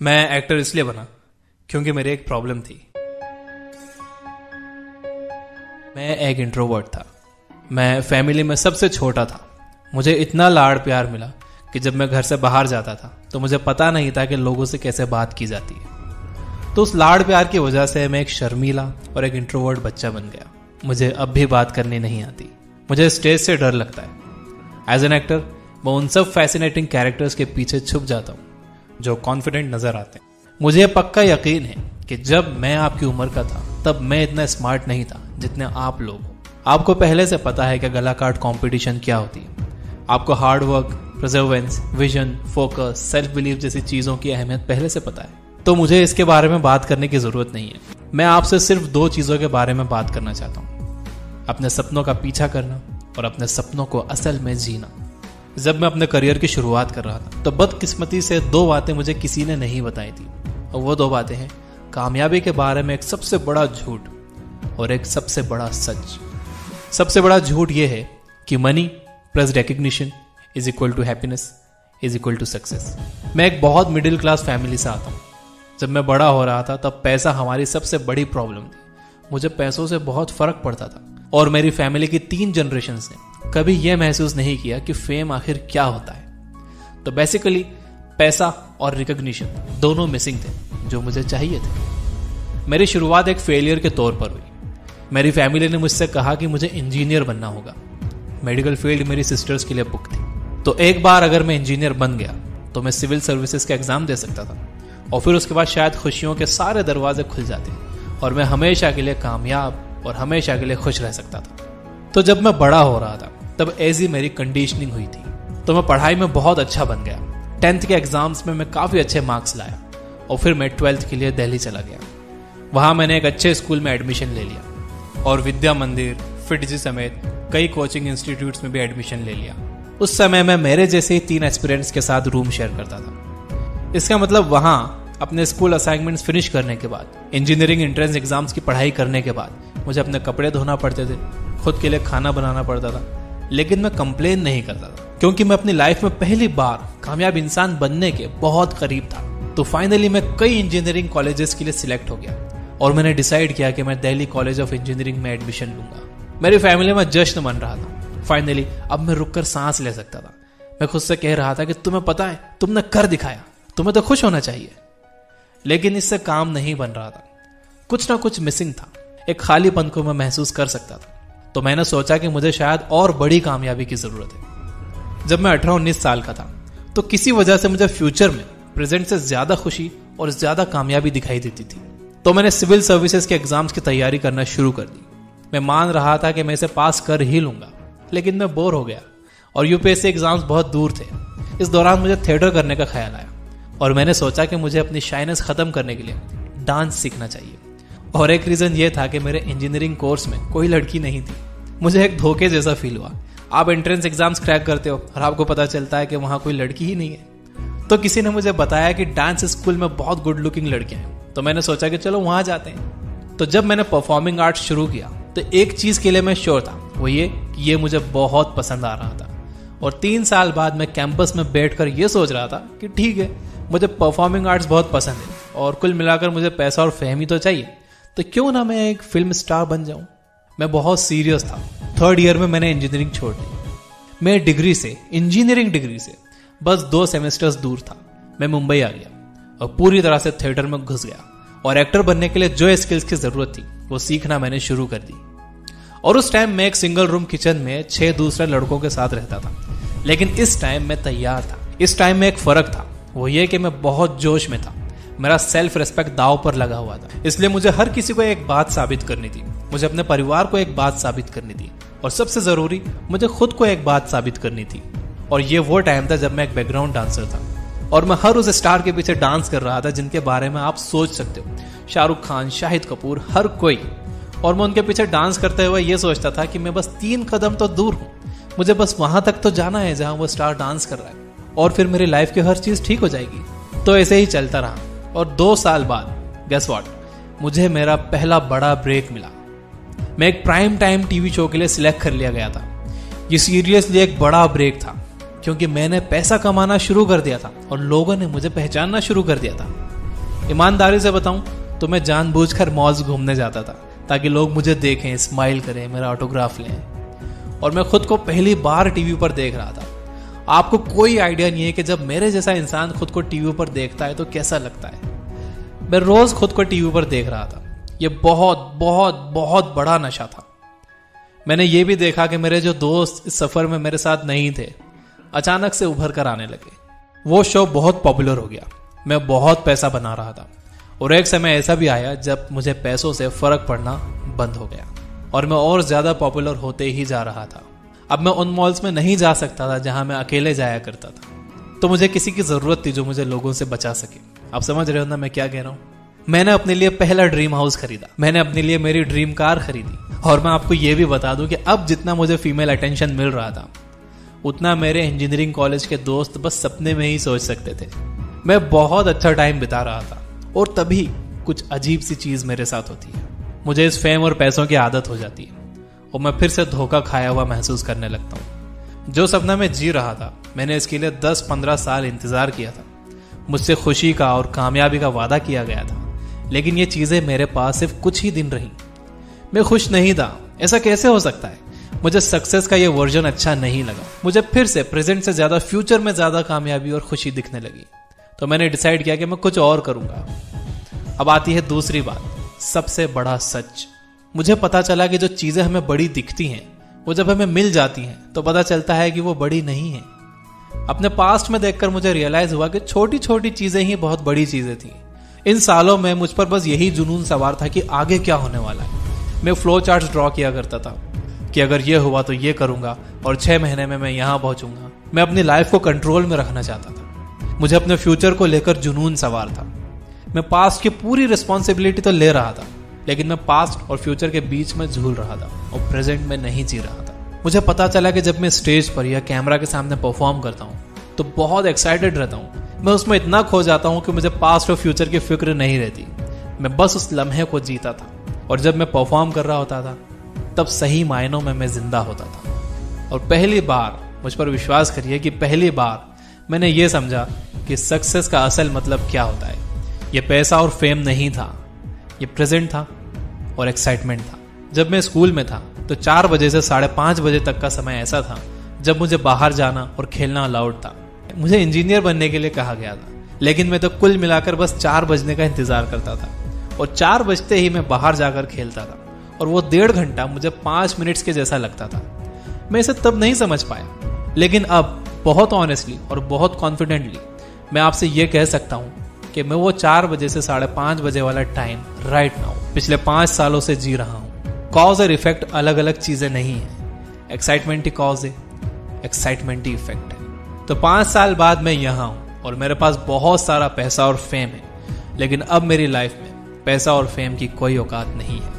मैं एक्टर इसलिए बना क्योंकि मेरी एक प्रॉब्लम थी। मैं एक इंट्रोवर्ट था। मैं फैमिली में सबसे छोटा था। मुझे इतना लाड़ प्यार मिला कि जब मैं घर से बाहर जाता था तो मुझे पता नहीं था कि लोगों से कैसे बात की जाती है। तो उस लाड़ प्यार की वजह से मैं एक शर्मीला और एक इंट्रोवर्ट बच्चा बन गया। मुझे अब भी बात करनी नहीं आती। मुझे स्टेज से डर लगता है। एज एन एक्टर मैं उन सब फैसिनेटिंग कैरेक्टर्स के पीछे छुप जाता हूँ जो कॉन्फिडेंट नजर आते हैं। मुझे पक्का यकीन है कि जब मैं आपकी उम्र का था तब मैं इतना स्मार्ट नहीं था जितने आप लोग हो। आपको पहले से पता है कि गला काट कॉम्पिटिशन क्या होती है। आपको hard work, Perseverance, vision, focus, self belief जैसी चीजों की अहमियत पहले से पता है। तो मुझे इसके बारे में बात करने की जरूरत नहीं है। मैं आपसे सिर्फ दो चीजों के बारे में बात करना चाहता हूँ, अपने सपनों का पीछा करना और अपने सपनों को असल में जीना। जब मैं अपने करियर की शुरुआत कर रहा था तो बदकिस्मती से दो बातें मुझे किसी ने नहीं बताई थी, और वो दो बातें हैं कामयाबी के बारे में एक सबसे बड़ा झूठ और एक सबसे बड़ा सच। सबसे बड़ा झूठ ये है कि money plus recognition is equal to happiness is equal to success. मैं एक बहुत मिडिल क्लास फैमिली से आता हूँ। जब मैं बड़ा हो रहा था तब पैसा हमारी सबसे बड़ी प्रॉब्लम थी। मुझे पैसों से बहुत फर्क पड़ता था, और मेरी फैमिली की 3 जनरेशंस ने कभी यह महसूस नहीं किया कि फेम आखिर क्या होता है। तो बेसिकली पैसा और रिकग्निशन दोनों मिसिंग थे जो मुझे चाहिए थे। मेरी शुरुआत एक फेलियर के तौर पर हुई। मेरी फैमिली ने मुझसे कहा कि मुझे इंजीनियर बनना होगा। मेडिकल फील्ड मेरी सिस्टर्स के लिए बुक थी। तो एक बार अगर मैं इंजीनियर बन गया तो मैं सिविल सर्विसेज का एग्जाम दे सकता था, और फिर उसके बाद शायद खुशियों के सारे दरवाजे खुल जाते और मैं हमेशा के लिए कामयाब और हमेशा के लिए खुश रह सकता था। तो जब मैं बड़ा हो रहा था तब ऐसी मेरी कंडीशनिंग हुई थी। तो मैं पढ़ाई में बहुत अच्छा बन गया। 10th के एग्जाम्स में मैं काफी अच्छे मार्क्स लाया, और फिर मैं 12th के लिए दिल्ली चला गया। वहां मैंने एक अच्छे स्कूल में एडमिशन ले लिया, और विद्या मंदिर, फिटजी समेत कई कोचिंग इंस्टीट्यूट्स में भी एडमिशन ले लिया। उस समय मैं मेरे जैसे ही 3 एस्पिरेंट्स के साथ रूम शेयर करता था। इसका मतलब वहां अपने स्कूल असाइनमेंट्स फिनिश करने के बाद, इंजीनियरिंग एंट्रेंस एग्जाम्स की पढ़ाई करने के बाद मुझे अपने कपड़े धोना पड़ते थे, खुद के लिए खाना बनाना पड़ता था। लेकिन मैं कंप्लेन नहीं करता था, क्योंकि मैं अपनी लाइफ में पहली बार कामयाब इंसान बनने के बहुत करीब था। तो फाइनली मैं कई इंजीनियरिंग कॉलेजेस के लिए सिलेक्ट हो गया, और मैंने डिसाइड किया कि मैं दिल्ली कॉलेज ऑफ इंजीनियरिंग में एडमिशन लूंगा। मेरी फैमिली में जश्न मन रहा था। फाइनली अब मैं रुककर सांस ले सकता था। मैं खुद से कह रहा था कि तुम्हें पता है, तुमने कर दिखाया, तुम्हें तो खुश होना चाहिए। लेकिन इससे काम नहीं बन रहा था। कुछ ना कुछ मिसिंग था। एक खालीपन को मैं महसूस कर सकता था। तो मैंने सोचा कि मुझे शायद और बड़ी कामयाबी की जरूरत है। जब मैं 18-19 साल का था तो किसी वजह से मुझे फ्यूचर में प्रेजेंट से ज्यादा खुशी और ज्यादा कामयाबी दिखाई देती थी। तो मैंने सिविल सर्विसेज के एग्जाम्स की तैयारी करना शुरू कर दी। मैं मान रहा था कि मैं इसे पास कर ही लूंगा, लेकिन मैं बोर हो गया, और यूपीएससी एग्जाम्स बहुत दूर थे। इस दौरान मुझे थिएटर करने का ख्याल आया, और मैंने सोचा कि मुझे अपनी शाइनेस खत्म करने के लिए डांस सीखना चाहिए। और एक रीजन ये था कि मेरे इंजीनियरिंग कोर्स में कोई लड़की नहीं थी। मुझे एक धोखे जैसा फील हुआ। आप एंट्रेंस एग्जाम्स क्रैक करते हो और आपको पता चलता है कि वहां कोई लड़की ही नहीं है। तो किसी ने मुझे बताया कि डांस स्कूल में बहुत गुड लुकिंग लड़कियां हैं। तो मैंने सोचा कि चलो वहां जाते हैं। तो जब मैंने परफॉर्मिंग आर्ट्स शुरू किया तो एक चीज के लिए मैं श्योर था, वो ये कि ये मुझे बहुत पसंद आ रहा था। और 3 साल बाद मैं कैंपस में बैठकर ये सोच रहा था कि ठीक है, मुझे परफॉर्मिंग आर्ट्स बहुत पसंद है, और कुल मिलाकर मुझे पैसा और फेम ही तो चाहिए, तो क्यों ना मैं एक फिल्म स्टार बन जाऊं। मैं बहुत सीरियस था। 3rd ईयर में मैंने इंजीनियरिंग छोड़ दी। मैं इंजीनियरिंग डिग्री से बस 2 सेमेस्टर्स दूर था। मैं मुंबई आ गया और पूरी तरह से थिएटर में घुस गया, और एक्टर बनने के लिए जो स्किल्स की जरूरत थी वो सीखना मैंने शुरू कर दी। और उस टाइम मैं एक सिंगल रूम किचन में 6 दूसरे लड़कों के साथ रहता था। लेकिन इस टाइम मैं तैयार था। इस टाइम में एक फर्क था, वो ये कि मैं बहुत जोश में था। मेरा सेल्फ रेस्पेक्ट दांव पर लगा हुआ था। इसलिए मुझे हर किसी को एक बात साबित करनी थी। मुझे अपने परिवार को एक बात साबित करनी थी, और सबसे जरूरी मुझे खुद को एक बात साबित करनी थी। और ये वो टाइम था जब मैं एक बैकग्राउंड डांसर था, और मैं हर उस स्टार के पीछे डांस कर रहा था जिनके बारे में आप सोच सकते हो, शाहरुख खान, शाहिद कपूर, हर कोई। और मैं उनके पीछे डांस करते हुए ये सोचता था कि मैं बस 3 कदम तो दूर हूं, मुझे बस वहां तक तो जाना है जहां वो स्टार डांस कर रहा है, और फिर मेरी लाइफ की हर चीज ठीक हो जाएगी। तो ऐसे ही चलता रहा, और 2 साल बाद गेस व्हाट, मुझे मेरा पहला बड़ा ब्रेक मिला। मैं एक प्राइम टाइम टीवी शो के लिए सिलेक्ट कर लिया गया था। ये सीरियसली एक बड़ा ब्रेक था, क्योंकि मैंने पैसा कमाना शुरू कर दिया था और लोगों ने मुझे पहचानना शुरू कर दिया था। ईमानदारी से बताऊं तो मैं जानबूझकर मॉल्स घूमने जाता था ताकि लोग मुझे देखें, स्माइल करें, मेरा ऑटोग्राफ लें। और मैं खुद को पहली बार टीवी पर देख रहा था। आपको कोई आइडिया नहीं है कि जब मेरे जैसा इंसान खुद को टीवी पर देखता है तो कैसा लगता है। मैं रोज खुद को टीवी पर देख रहा था। यह बहुत बहुत बहुत बड़ा नशा था। मैंने ये भी देखा कि मेरे जो दोस्त इस सफर में मेरे साथ नहीं थे अचानक से उभर कर आने लगे। वो शो बहुत पॉपुलर हो गया। मैं बहुत पैसा बना रहा था और एक समय ऐसा भी आया जब मुझे पैसों से फर्क पड़ना बंद हो गया और मैं और ज्यादा पॉपुलर होते ही जा रहा था। अब मैं उन मॉल्स में नहीं जा सकता था जहां मैं अकेले जाया करता था, तो मुझे किसी की जरूरत थी जो मुझे लोगों से बचा सके। आप समझ रहे हो ना मैं क्या कह रहा हूं? मैंने अपने लिए पहला ड्रीम हाउस खरीदा, मैंने अपने लिए मेरी ड्रीम कार खरीदी। और मैं आपको यह भी बता दूं कि अब जितना मुझे फीमेल अटेंशन मिल रहा था उतना मेरे इंजीनियरिंग कॉलेज के दोस्त बस सपने में ही सोच सकते थे। मैं बहुत अच्छा टाइम बिता रहा था और तभी कुछ अजीब सी चीज मेरे साथ होती है। मुझे इस फेम और पैसों की आदत हो जाती है और मैं फिर से धोखा खाया हुआ महसूस करने लगता हूँ। जो सपना मैं जी रहा था मैंने इसके लिए 10-15 साल इंतजार किया था। मुझसे खुशी का और कामयाबी का वादा किया गया था, लेकिन ये चीजें मेरे पास सिर्फ कुछ ही दिन रही। मैं खुश नहीं था। ऐसा कैसे हो सकता है? मुझे सक्सेस का ये वर्जन अच्छा नहीं लगा। मुझे फिर से प्रेजेंट से ज्यादा फ्यूचर में ज्यादा कामयाबी और खुशी दिखने लगी। तो मैंने डिसाइड किया कि मैं कुछ और करूंगा। अब आती है दूसरी बात, सबसे बड़ा सच। मुझे पता चला कि जो चीजें हमें बड़ी दिखती हैं वो जब हमें मिल जाती हैं तो पता चलता है कि वो बड़ी नहीं है। अपने पास्ट में देखकर मुझे रियलाइज हुआ कि छोटी छोटी चीजें ही बहुत बड़ी चीजें थी। इन सालों में मुझ पर बस यही जुनून सवार था कि आगे क्या होने वाला है। मैं फ्लो चार्ट्स ड्रॉ किया करता था कि अगर ये हुआ तो ये करूंगा और 6 महीने में मैं यहां पहुंचूंगा। मैं अपनी लाइफ को कंट्रोल में रखना चाहता था। मुझे अपने फ्यूचर को लेकर जुनून सवार था। मैं पास्ट की पूरी रिस्पॉन्सिबिलिटी तो ले रहा था, लेकिन मैं पास्ट और फ्यूचर के बीच में झूल रहा था और प्रेजेंट में नहीं जी रहा था। मुझे पता चला कि जब मैं स्टेज पर या कैमरा के सामने परफॉर्म करता हूँ तो बहुत एक्साइटेड रहता हूँ। मैं उसमें इतना खो जाता हूँ कि मुझे पास्ट और फ्यूचर की फिक्र नहीं रहती। मैं बस उस लम्हे को जीता था और जब मैं परफॉर्म कर रहा होता था तब सही मायनों में मैं जिंदा होता था। और पहली बार, मुझ पर विश्वास करिए कि पहली बार मैंने ये समझा कि सक्सेस का असल मतलब क्या होता है। ये पैसा और फेम नहीं था, ये प्रेजेंट था और एक्साइटमेंट था। जब मैं स्कूल में था तो 4 बजे से 5:30 बजे तक का समय ऐसा था जब मुझे बाहर जाना और खेलना अलाउड था। मुझे इंजीनियर बनने के लिए कहा गया था, लेकिन मैं तो कुल मिलाकर बस 4 बजने का इंतजार करता था और 4 बजते ही मैं बाहर जाकर खेलता था और वो 1.5 घंटा मुझे 5 मिनट्स के जैसा लगता था। मैं इसे तब नहीं समझ पाया, लेकिन अब बहुत ऑनेस्टली और बहुत कॉन्फिडेंटली मैं आपसे ये कह सकता हूँ कि मैं वो 4 बजे से 5:30 बजे वाला टाइम राइट नाउ पिछले 5 सालों से जी रहा हूँ। कॉज और इफेक्ट अलग अलग चीजें नहीं है। एक्साइटमेंट ही कॉज है, एक्साइटमेंट ही इफेक्ट है। तो 5 साल बाद मैं यहाँ हूँ और मेरे पास बहुत सारा पैसा और फेम है, लेकिन अब मेरी लाइफ में पैसा और फेम की कोई औकात नहीं है।